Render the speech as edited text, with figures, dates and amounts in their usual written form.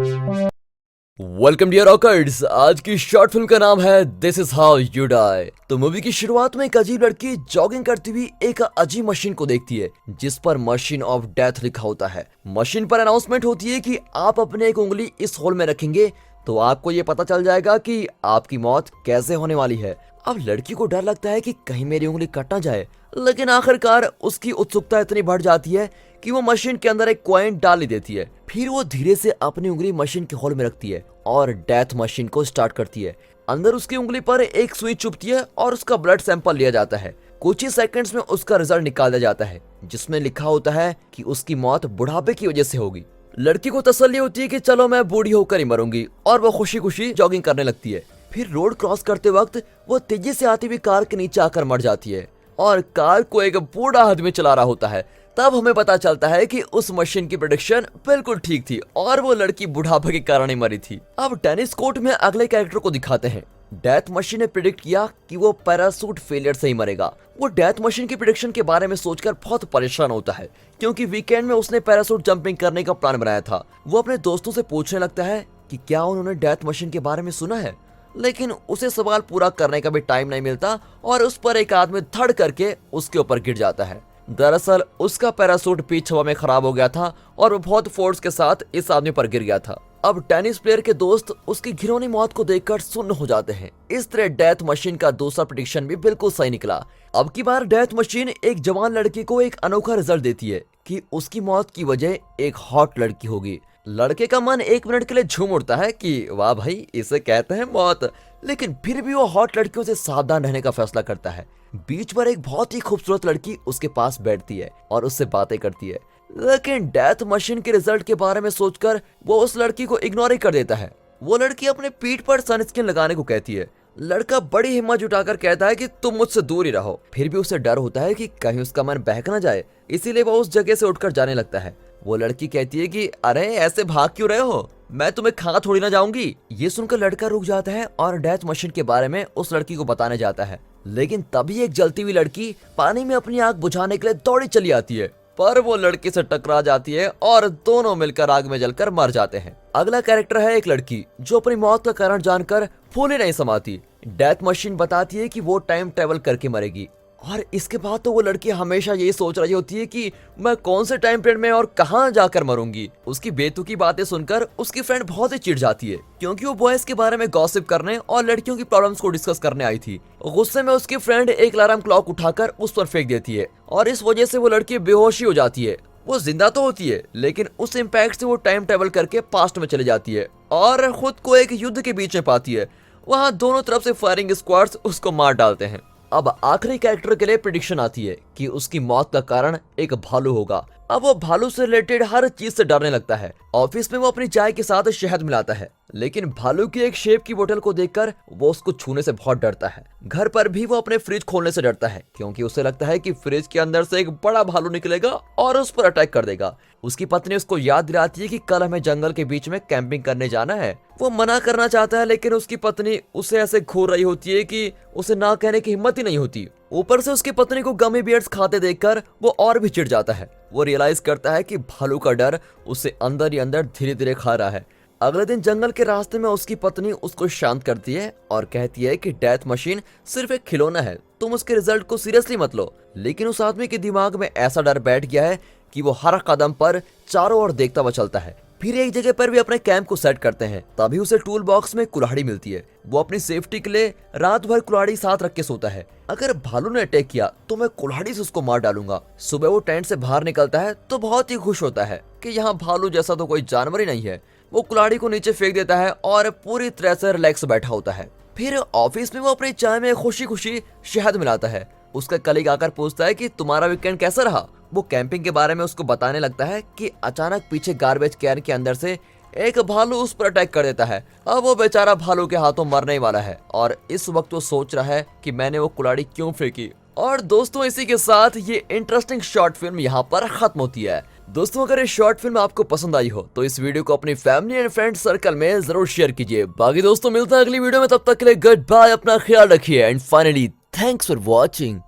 Welcome dear rockers. आज की short film का नाम है this is how you die. तो मूवी की शुरुआत में एक अजीब लड़की जॉगिंग करती हुई एक अजीब मशीन को देखती है जिस पर मशीन ऑफ डेथ लिखा होता है। मशीन पर अनाउंसमेंट होती है कि आप अपने एक उंगली इस होल में रखेंगे तो आपको ये पता चल जाएगा कि आपकी मौत कैसे होने वाली है। अब लड़की को डर लगता है कि कहीं मेरी उंगली कट ना जाए, लेकिन आखिरकार उसकी उत्सुकता इतनी बढ़ जाती है कि वो मशीन के अंदर एक कॉइन डाल ही देती है। फिर वो धीरे से अपनी उंगली मशीन के होल में रखती है और डेथ मशीन को स्टार्ट करती है। अंदर उसकी उंगली पर एक सुई चुभती है और उसका ब्लड सैंपल लिया जाता है। कुछ ही सेकंड्स में उसका रिजल्ट निकाल दिया जाता है जिसमें लिखा होता है कि उसकी मौत बुढ़ापे की वजह से होगी। लड़की को तसल्ली होती है कि चलो मैं बूढ़ी होकर ही मरूंगी और वो खुशी खुशी जॉगिंग करने लगती है। फिर रोड क्रॉस करते वक्त वो तेजी से आती हुई कार के नीचे आकर मर जाती है और कार को एक बूढ़ा आदमी चला रहा होता है। तब हमें पता चलता है कि उस मशीन की प्रेडिक्शन बिल्कुल ठीक थी और वो लड़की बुढ़ापे के कारण ही मरी थी। अब टेनिस कोर्ट में अगले कैरेक्टर को दिखाते हैं। डेथ मशीन ने प्रिडिक्ट किया कि वो पैरासूट फेलियर से ही मरेगा। वो डेथ मशीन की प्रिडिक्शन के बारे में सोचकर बहुत परेशान होता है क्योंकि वीकेंड में उसने पैरासूट जंपिंग करने का प्लान बनाया था। वो अपने दोस्तों से पूछने लगता है कि क्या उन्होंने डेथ मशीन के बारे में सुना है, लेकिन उसे सवाल पूरा करने का भी टाइम नहीं मिलता और उस पर एक आदमी धड़ करके उसके ऊपर गिर जाता है। दरअसल उसका पैरासूट पीछे हवा में खराब हो गया था और वो बहुत फोर्स के साथ इस आदमी पर गिर गया था। अब टेनिस प्लेयर के दोस्त उसकी घिनौनी मौत को देखकर सुन्न हो जाते हैं। इस तरह डेथ मशीन का दूसरा प्रेडिक्शन भी बिल्कुल सही निकला। अब की बार डेथ मशीन एक जवान लड़की को एक अनोखा रिजल्ट देती है कि उसकी मौत की वजह एक हॉट लड़की होगी। लड़के का मन एक मिनट के लिए झूम उठता है कि वाह भाई, इसे कहते हैं मौत, लेकिन फिर भी वो हॉट लड़कियों से सावधान रहने का फैसला करता है। बीच पर एक बहुत ही खूबसूरत लड़की उसके पास बैठती है और उससे बातें करती है, लेकिन डेथ मशीन के रिजल्ट के बारे में सोचकर वो उस लड़की को इग्नोर ही कर देता है। वो लड़की अपने पीठ पर सनस्क्रीन लगाने को कहती है। लड़का बड़ी हिम्मत जुटाकर कहता है कि तुम मुझसे दूर ही रहो। फिर भी उसे डर होता है कि कहीं उसका मन बहक ना जाए, इसीलिए वो उस जगह से उठकर जाने लगता है। वो लड़की कहती है कि अरे ऐसे भाग क्यों रहे हो, मैं तुम्हें खा थोड़ी ना जाऊंगी। ये सुनकर लड़का रुक जाता है और डेथ मशीन के बारे में उस लड़की को बताने जाता है, लेकिन तभी एक जलती हुई लड़की पानी में अपनी आग बुझाने के लिए दौड़ी चली आती है, पर वो लड़की से टकरा जाती है और दोनों मिलकर आग में जलकर मर जाते हैं। अगला कैरेक्टर है एक लड़की जो अपनी मौत का कारण जानकर फूले नहीं समाती। डेथ मशीन बताती है कि वो टाइम ट्रेवल करके मरेगी और इसके बाद तो वो लड़की हमेशा यही सोच रही होती है कि मैं कौन से टाइम पीरियड में और कहां जाकर मरूंगी। उसकी बेतुकी बातें सुनकर उसकी फ्रेंड बहुत ही चिढ़ जाती है क्योंकि वो बॉयज के बारे में गॉसिप करने और लड़कियों की प्रॉब्लम्स को डिस्कस करने आई थी। गुस्से में उसकी फ्रेंड एक अलार्म क्लॉक उठाकर उस पर फेंक देती है और इस वजह से वो लड़की बेहोशी हो जाती है। वो जिंदा तो होती है लेकिन उस इम्पैक्ट से वो टाइम ट्रेवल करके पास्ट में चली जाती है और खुद को एक युद्ध के बीच में पाती है। वहाँ दोनों तरफ से फायरिंग स्क्वाड्स उसको मार डालते हैं। अब आखिरी कैरेक्टर के लिए प्रेडिक्शन आती है कि उसकी मौत का कारण एक भालू होगा। अब वो भालू से रिलेटेड हर चीज से डरने लगता है। ऑफिस में वो अपनी चाय के साथ शहद मिलाता है, लेकिन भालू की एक शेप की बोतल को देखकर वो उसको छूने से बहुत डरता है। घर पर भी वो अपने फ्रिज खोलने से डरता है क्योंकि उसे लगता है कि फ्रिज के अंदर से एक बड़ा भालू निकलेगा और उस पर अटैक कर देगा। उसकी पत्नी उसको याद दिलाती है कि कल हमें जंगल के बीच में कैंपिंग करने जाना है। वो मना करना चाहता है लेकिन उसकी पत्नी उसे ऐसे घूर रही होती है कि उसे ना कहने की हिम्मत ही नहीं होती। ऊपर से उसकी पत्नी को गमी बियर्स खाते देखकर वो और भी चिढ़ जाता है। वो रियलाइज करता है कि भालू का डर उसे अंदर ही अंदर धीरे धीरे खा रहा है। अगले दिन जंगल के रास्ते में उसकी पत्नी उसको शांत करती है और कहती है कि डेथ मशीन सिर्फ एक खिलौना है, तुम उसके रिजल्ट को सीरियसली मत लो। लेकिन उस आदमी के दिमाग में ऐसा डर बैठ गया है कि वो हर कदम पर चारों ओर देखता हुआ चलता है। फिर एक जगह पर भी अपने कैंप को सेट करते हैं, तभी उसे टूल बॉक्स में कुल्हाड़ी मिलती है। वो अपनी सेफ्टी के लिए रात भर कुल्हाड़ी साथ रख के सोता है। अगर भालू ने अटैक किया तो मैं कुल्हाड़ी से उसको मार डालूंगा। सुबह वो टेंट से बाहर निकलता है तो बहुत ही खुश होता है कि यहाँ भालू जैसा तो कोई जानवर ही नहीं है। वो कुल्हाड़ी को नीचे फेंक देता है और पूरी तरह से रिलैक्स बैठा होता है। फिर ऑफिस में वो अपनी चाय में खुशी खुशी शहद मिलाता है। उसका कलीग आकर पूछता है कि तुम्हारा वीकेंड कैसा रहा। वो कैंपिंग के बारे में उसको बताने लगता है कि अचानक पीछे गार्बेज कैन के अंदर से एक भालू उस पर अटैक कर देता है। अब वो बेचारा भालू के हाथों मरने वाला है और इस वक्त वो सोच रहा है कि मैंने वो कुल्हाड़ी क्यों फेंकी। और दोस्तों, इसी के साथ ये इंटरेस्टिंग शॉर्ट फिल्म यहाँ पर खत्म होती है। दोस्तों, अगर ये शॉर्ट फिल्म आपको पसंद आई हो तो इस वीडियो को अपनी फैमिली एंड फ्रेंड सर्कल में जरूर शेयर कीजिए। बाकी दोस्तों, मिलता है अगली वीडियो में, तब तक के लिए गुड बाय, अपना ख्याल रखिए and finally thanks for watching.